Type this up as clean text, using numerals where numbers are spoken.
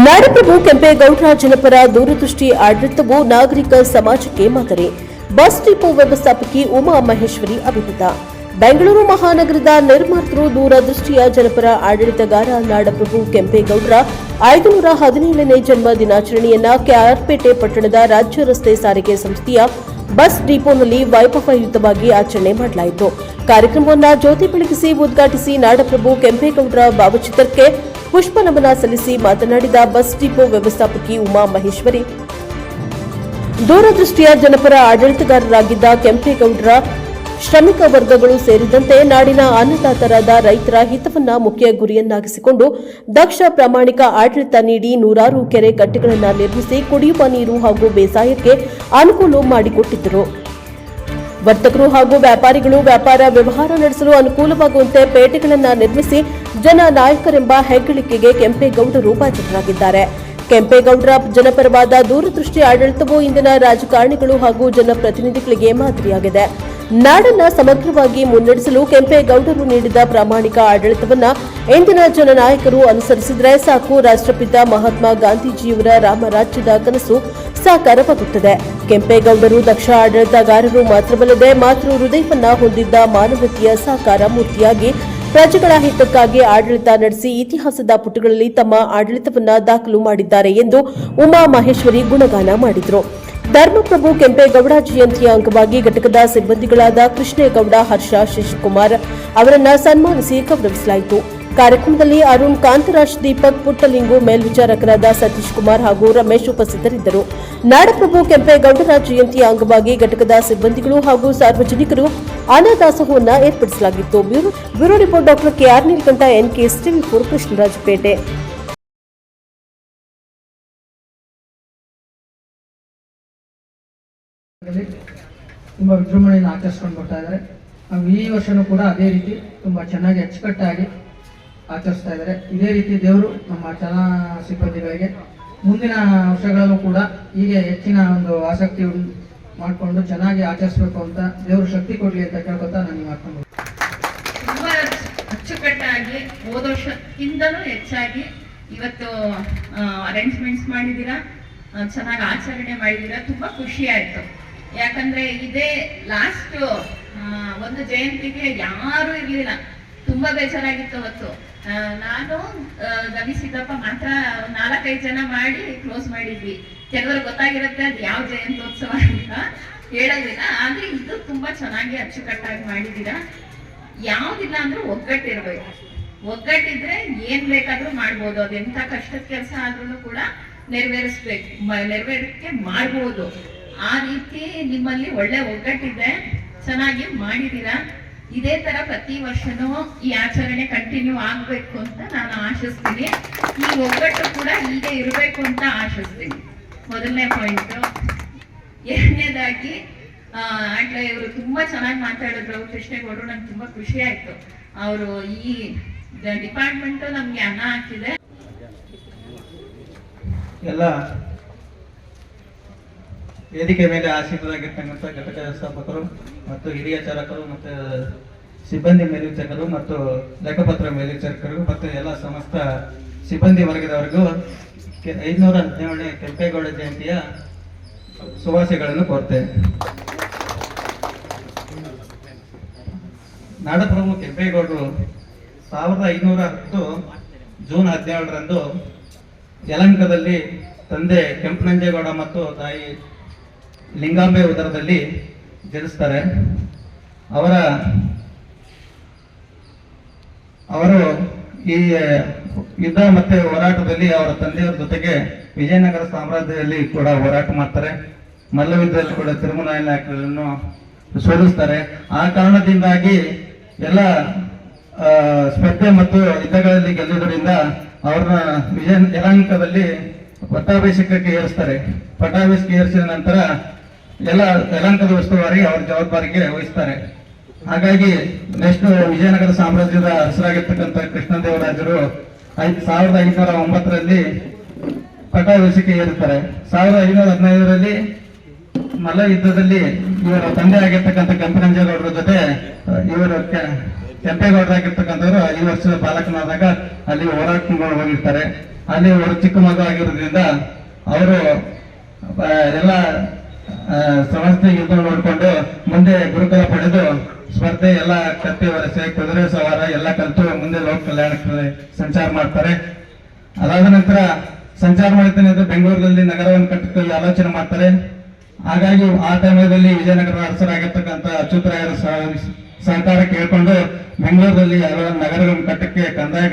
ನಾಡಪ್ರಭು ಕೆಂಪೇಗೌಡರ ಜನಪರ ದೂರದೃಷ್ಟಿ ಆಡಳಿತವು ನಾಗರಿಕ ಸಮಾಜಕ್ಕೆ ಮಾದರಿ. ಬಸ್ ಡಿಪೋ ವ್ಯವಸ್ಥಾಪಕಿ ಉಮಾ ಮಹೇಶ್ವರಿ ಅಭಿಮತ. ಬೆಂಗಳೂರು ಮಹಾನಗರದ ನಿರ್ಮಾತೃ ದೂರದೃಷ್ಟಿಯ ಜನಪರ ಆಡಳಿತಗಾರ ನಾಡಪ್ರಭು ಕೆಂಪೇಗೌಡರ 517ನೇ ಜನ್ಮ ದಿನಾಚರಣೆಯನ್ನ ಕೆಆರ್ಪೇಟೆ ಪಟ್ಟಣದ ರಾಜ್ಯ ರಸ್ತೆ ಸಾರಿಗೆ ಸಂಸ್ಥೆಯ ಬಸ್ ಡಿಪೋನಲ್ಲಿ ವೈಭವಯುತವಾಗಿ ಆಚರಣೆ ಮಾಡಲಾಯಿತು. ಕಾರ್ಯಕ್ರಮವನ್ನು ಜ್ಯೋತಿ ಬೆಳಗಿಸಿ ಉದ್ಘಾಟಿಸಿ ನಾಡಪ್ರಭು ಕೆಂಪೇಗೌಡರ ಭಾವಚಿತ್ರಕ್ಕೆ ಪುಷ್ಪ ನಮನ ಸಲ್ಲಿಸಿ ಮಾತನಾಡಿದ ಬಸ್ ಡಿಪೋ ವ್ಯವಸ್ಥಾಪಕಿ ಉಮಾ ಮಹೇಶ್ವರಿ, ದೂರದೃಷ್ಟಿಯ ಜನಪರ ಆಡಳಿತಗಾರರಾಗಿದ್ದ ಕೆಂಪೇಗೌಡರ ಶ್ರಮಿಕ ವರ್ಗಗಳು ಸೇರಿದಂತೆ ನಾಡಿನ ಅನ್ನದಾತರಾದ ರೈತರ ಹಿತವನ್ನ ಮುಖ್ಯ ಗುರಿಯನ್ನಾಗಿಸಿಕೊಂಡು ದಕ್ಷ ಪ್ರಾಮಾಣಿಕ ಆಡಳಿತ ನೀಡಿ ನೂರಾರು ಕೆರೆ ಕಟ್ಟೆಗಳನ್ನು ನಿರ್ಮಿಸಿ ಕುಡಿಯುವ ನೀರು ಹಾಗೂ ಬೇಸಾಯಕ್ಕೆ ಅನುಕೂಲ ಮಾಡಿಕೊಟ್ಟಿದ್ದರು. ವರ್ತಕರು ಹಾಗೂ ವ್ಯಾಪಾರಿಗಳು ವ್ಯಾಪಾರ ವ್ಯವಹಾರ ನಡೆಸಲು ಅನುಕೂಲವಾಗುವಂತೆ ಪೇಟೆಗಳನ್ನು ನಿರ್ಮಿಸಿ ಜನ ನಾಯಕರೆಂಬ ಹೆಗ್ಗಳಿಕೆಗೆ ಕೆಂಪೇಗೌಡರು ಪಾತ್ರರಾಗಿದ್ದಾರೆ. ಕೆಂಪೇಗೌಡರ ಜನಪರವಾದ ದೂರದೃಷ್ಟಿ ಆಡಳಿತವು ಇಂದಿನ ರಾಜಕಾರಣಿಗಳು ಹಾಗೂ ಜನಪ್ರತಿನಿಧಿಗಳಿಗೆ ಮಾದರಿಯಾಗಿದೆ. ನಾಡನ್ನ ಸಮಗ್ರವಾಗಿ ಮುನ್ನಡೆಸಲು ಕೆಂಪೇಗೌಡರು ನೀಡಿದ ಪ್ರಾಮಾಣಿಕ ಆಡಳಿತವನ್ನ ಇಂದಿನ ಜನನಾಯಕರು ಅನುಸರಿಸಿದರೆ ಸಾಕು, ರಾಷ್ಟ್ರಪಿತ ಮಹಾತ್ಮ ಗಾಂಧೀಜಿಯವರ ರಾಮರಾಜ್ಯದ ಕನಸು ಸಾಕಾರವಾಗುತ್ತದೆ. ಕೆಂಪೇಗೌಡರು ದಕ್ಷ ಆಡಳಿತಗಾರರು ಮಾತ್ರವಲ್ಲದೆ ಮಾತೃ ಹೃದಯವನ್ನ ಹೊಂದಿದ್ದ ಮಾನವತೆಯ ಸಾಕಾರ ಮೂರ್ತಿಯಾಗಿ ಪ್ರಜೆಗಳ ಹಿತಕ್ಕಾಗಿ ಆಡಳಿತ ನಡೆಸಿ ಇತಿಹಾಸದ ಪುಟಗಳಲ್ಲಿ ತಮ್ಮ ಆಡಳಿತವನ್ನ ದಾಖಲು ಮಾಡಿದ್ದಾರೆ ಎಂದು ಉಮಾ ಮಹೇಶ್ವರಿ ಗುಣಗಾನ ಮಾಡಿದರು. ಧರ್ಮಪ್ರಭು ಕೆಂಪೇಗೌಡ ಜಯಂತಿಯ ಅಂಗವಾಗಿ ಘಟಕದ ಸಿಬ್ಬಂದಿಗಳಾದ ಕೃಷ್ಣೇಗೌಡ, ಹರ್ಷ, ಶಶಿಕುಮಾರ್ ಅವರನ್ನು ಸನ್ಮಾನಿಸಿ ಗೌರವಿಸಲಾಯಿತು. ಕಾರ್ಯಕ್ರಮದಲ್ಲಿ ಅರುಣ್, ಕಾಂತರಾಜ್, ದೀಪಕ್, ಪುಟ್ಟಲಿಂಗು, ಮೇಲ್ವಿಚಾರಕರಾದ ಸತೀಶ್ ಕುಮಾರ್ ಹಾಗೂ ರಮೇಶ್ ಉಪಸ್ಥಿತರಿದ್ದರು. ನಾಡಪ್ರಭು ಕೆಂಪೇಗೌಡರ ಜಯಂತಿಯ ಅಂಗವಾಗಿ ಘಟಕದ ಸಿಬ್ಬಂದಿಗಳು ಹಾಗೂ ಸಾರ್ವಜನಿಕರು ಅನ್ನದಾಸೋಹವನ್ನು ಏರ್ಪಡಿಸಲಾಗಿತ್ತು. Bureau report Dr K R Neelakantha, NKS TV 4, Krishnarajpet. ತುಂಬಾ ವಿಜೃಂಭಣೆಯನ್ನು ಆಚರಿಸ್ಕೊಂಡು ಬರ್ತಾ ಇದ್ದಾರೆ. ನಾವು ಈ ವರ್ಷನೂ ಕೂಡ ಅದೇ ರೀತಿ ತುಂಬಾ ಚೆನ್ನಾಗಿ ಅಚ್ಚುಕಟ್ಟಾಗಿ ಆಚರಿಸ್ತಾ ಇದ್ದಾರೆ. ಇದೇ ರೀತಿ ದೇವರು ನಮ್ಮ ಜನ ಸಿಬ್ಬಂದಿಗಳಿಗೆ ಮುಂದಿನ ವರ್ಷಗಳಲ್ಲೂ ಕೂಡ ಹೀಗೆ ಹೆಚ್ಚಿನ ಒಂದು ಆಸಕ್ತಿ ಮಾಡಿಕೊಂಡು ಚೆನ್ನಾಗಿ ಆಚರಿಸಬೇಕು ಅಂತ ದೇವರು ಶಕ್ತಿ ಕೊಡ್ಲಿ ಅಂತ ಕೇಳ್ಕೊತಾ ನಾನು ಮಾಡ್ಕೊಂಡು ತುಂಬಾ ಅಚ್ಚುಕಟ್ಟಾಗಿ ಹೋದ ವರ್ಷಕ್ಕಿಂತಲೂ ಹೆಚ್ಚಾಗಿ ಇವತ್ತು ಅರೇಂಜ್ಮೆಂಟ್ಸ್ ಮಾಡಿದ್ದೀರಾ, ಚೆನ್ನಾಗಿ ಆಚರಣೆ ಮಾಡಿದ್ದೀರಾ. ತುಂಬಾ ಖುಷಿ ಆಯ್ತು. ಯಾಕಂದ್ರೆ ಇದೇ ಲಾಸ್ಟ್ ಒಂದು ಜಯಂತಿಗೆ ಯಾರು ಇರ್ಲಿಲ್ಲ, ತುಂಬಾ ಬೇಜಾರಾಗಿತ್ತು ಅವತ್ತು. ನಾನು ಗವಿಸಿದ್ದಪ್ಪ ಮಾತ್ರ 4-5 ಜನ ಮಾಡಿ ಕ್ಲೋಸ್ ಮಾಡಿದ್ವಿ. ಕೆಲವರು ಗೊತ್ತಾಗಿರುತ್ತೆ ಅದು ಯಾವ ಜಯಂತ್ಯೋತ್ಸವ ಅಂತ ಹೇಳೋದಿಲ್ಲ. ಆದ್ರೆ ಇದು ತುಂಬಾ ಚೆನ್ನಾಗಿ ಅಚ್ಚುಕಟ್ಟಾಗಿ ಮಾಡಿದ್ದೀರಾ. ಯಾವ್ದಿಲ್ಲ ಅಂದ್ರೆ ಒಗ್ಗಟ್ಟಿರ್ಬೇಕು. ಒಗ್ಗಟ್ಟಿದ್ರೆ ಏನ್ ಬೇಕಾದ್ರೂ ಮಾಡ್ಬೋದು. ಅದೆಂತ ಕಷ್ಟದ ಕೆಲಸ ಆದ್ರೂ ಕೂಡ ನೆರವೇರಿಕೆ ಮಾಡ್ಬೋದು. ಆ ರೀತಿ ನಿಮ್ಮಲ್ಲಿ ಒಳ್ಳೆ ಒಗ್ಗಟ್ಟಿದೆ, ಚೆನ್ನಾಗಿ ಮಾಡಿದೀರಾ. ಇದೇ ತರ ಪ್ರತಿ ವರ್ಷನೂ ಈ ಆಚರಣೆ ಕಂಟಿನ್ಯೂ ಆಗ್ಬೇಕು ಅಂತ ನಾನು ಆಶಿಸ್ತೀನಿ. ಈ ಒಗ್ಗಟ್ಟು ಕೂಡ ಹೀಗೆ ಇರಬೇಕು ಅಂತ ಆಶಿಸ್ತೀನಿ. ಮೊದಲನೇ ಪಾಯಿಂಟ್. ಎರಡನೇದಾಗಿ ಆಗ್ಲೇ ಇವರು ತುಂಬಾ ಚೆನ್ನಾಗಿ ಮಾತಾಡಿದ್ರು ಕೃಷ್ಣೇಗೌಡರು. ನಂಗೆ ತುಂಬಾ ಖುಷಿ ಆಯ್ತು. ಅವರು ಈ ಡಿಪಾರ್ಟ್ಮೆಂಟ್ ನಮ್ಗೆ ಅನ್ನ ಹಾಕಿದೆ. ಎಲ್ಲ ವೇದಿಕೆ ಮೇಲೆ ಆಸೀನರಾಗಿರ್ತಕ್ಕಂಥ ಘಟಕ ವ್ಯವಸ್ಥಾಪಕರು ಮತ್ತು ಹಿರಿಯ ಚಾಲಕರು ಮತ್ತು ಸಿಬ್ಬಂದಿ ಮೇಲ್ವಿಚಾರಕರು ಮತ್ತು ಲೆಕ್ಕಪತ್ರ ಮೇಲ್ವಿಚಾರಕರು ಮತ್ತು ಎಲ್ಲ ಸಮಸ್ತ ಸಿಬ್ಬಂದಿ ವರ್ಗದವರೆಗೂ 517ನೇ ಕೆಂಪೇಗೌಡ ಜಯಂತಿಯ ಶುಭಾಶಯಗಳನ್ನು ಕೋರ್ತೇನೆ. ನಾಡಪ್ರಭು ಕೆಂಪೇಗೌಡರು 1510 ಜೂನ್ 17ರಂದು ಯಲಹಂಕದಲ್ಲಿ ತಂದೆ ಕೆಂಪನಂಜೇಗೌಡ ಮತ್ತು ತಾಯಿ ಲಿಂಗಾಂಬೆ ಉದರದಲ್ಲಿ ಜನಿಸ್ತಾರೆ. ಅವರು ಈ ಯುದ್ಧ ಮತ್ತೆ ಹೋರಾಟದಲ್ಲಿ ಅವರ ತಂದೆಯವರ ಜೊತೆಗೆ ವಿಜಯನಗರ ಸಾಮ್ರಾಜ್ಯದಲ್ಲಿ ಕೂಡ ಹೋರಾಟ ಮಾಡ್ತಾರೆ. ಮಲ್ಲಯುದ್ಧದಲ್ಲಿ ಕೂಡ ತಿರುಮಲ ನಾಯಕರನ್ನು ಸೋಲಿಸ್ತಾರೆ. ಆ ಕಾರಣದಿಂದಾಗಿ ಎಲ್ಲ ಸ್ಪರ್ಧೆ ಮತ್ತು ಯುದ್ಧಗಳಲ್ಲಿ ಗೆಲ್ಲುವುದರಿಂದ ಅವ್ರನ್ನ ಯಲಹಂಕದಲ್ಲಿ ಪಟ್ಟಾಭಿಷೇಕಕ್ಕೆ ಏರಿಸ್ತಾರೆ. ಪಟ್ಟಾಭಿಷೇಕ ಏರಿಸಿದ ನಂತರ ಎಲ್ಲ ಯಲಹಂಕದ ಉಸ್ತುವಾರಿ ಅವ್ರ ಜವಾಬ್ದಾರಿಗೆ ವಹಿಸ್ತಾರೆ. ಹಾಗಾಗಿ ನೆಕ್ಸ್ಟ್ ವಿಜಯನಗರ ಸಾಮ್ರಾಜ್ಯದ ಹೆಸರಾಗಿರ್ತಕ್ಕಂಥ ಕೃಷ್ಣದೇವರಾಜರು 1509ರಲ್ಲಿ ಪಟ್ಟಾಭಿಷೇಕ ಏರುತ್ತಾರೆ. 1515ರಲ್ಲಿ ಮಲ್ಲ ಯುದ್ಧದಲ್ಲಿ ಇವರ ತಂದೆ ಆಗಿರ್ತಕ್ಕಂಥ ಕೆಂಪನಂಜೇಗೌಡರ ಜೊತೆ ಇವರು ಕೆಂಪೇಗೌಡರಾಗಿರ್ತಕ್ಕಂಥವ್ರು 5 ವರ್ಷದ ಬಾಲಕನಾದಾಗ ಅಲ್ಲಿ ಹೋರಾಟ ಹೋಗಿರ್ತಾರೆ. ಅಲ್ಲಿ ಅವರು ಚಿಕ್ಕ ಮಗ ಆಗಿರೋದ್ರಿಂದ ಅವರು ಎಲ್ಲ ಸಮಸ್ಯೆ ಇದು ನೋಡಿಕೊಂಡು ಮುಂದೆ ಗುರುಕುಲ ಪಡೆದು ಸ್ಪರ್ಧೆ ಎಲ್ಲ ಕತ್ತಿ ವರಸೆ ಕುದುರೆ ಸವಾರ ಎಲ್ಲ ಕಲಿತು ಮುಂದೆ ಲೋಕ ಕಲ್ಯಾಣಕ್ಕೆ ಸಂಚಾರ ಮಾಡ್ತಾರೆ. ಅದಾದ ನಂತರ ಸಂಚಾರ ಮಾಡ್ತೇನೆ ಅಂತ ಬೆಂಗಳೂರಲ್ಲಿ ನಗರವನ್ನು ಕಟ್ಟಕ್ಕೆ ಆಲೋಚನೆ ಮಾಡ್ತಾರೆ. ಹಾಗಾಗಿ ಆ ಟೈಮಲ್ಲಿ ವಿಜಯನಗರ ಅರಸರಾಗಿರ್ತಕ್ಕಂಥ ಅಚ್ಯುತರಾಯರ ಸಹಕಾರ ಕೇಳಿಕೊಂಡು ಬೆಂಗಳೂರಲ್ಲಿ ನಗರಗಳನ್ನು ಕಟ್ಟಕ್ಕೆ ಕಂದಾಯ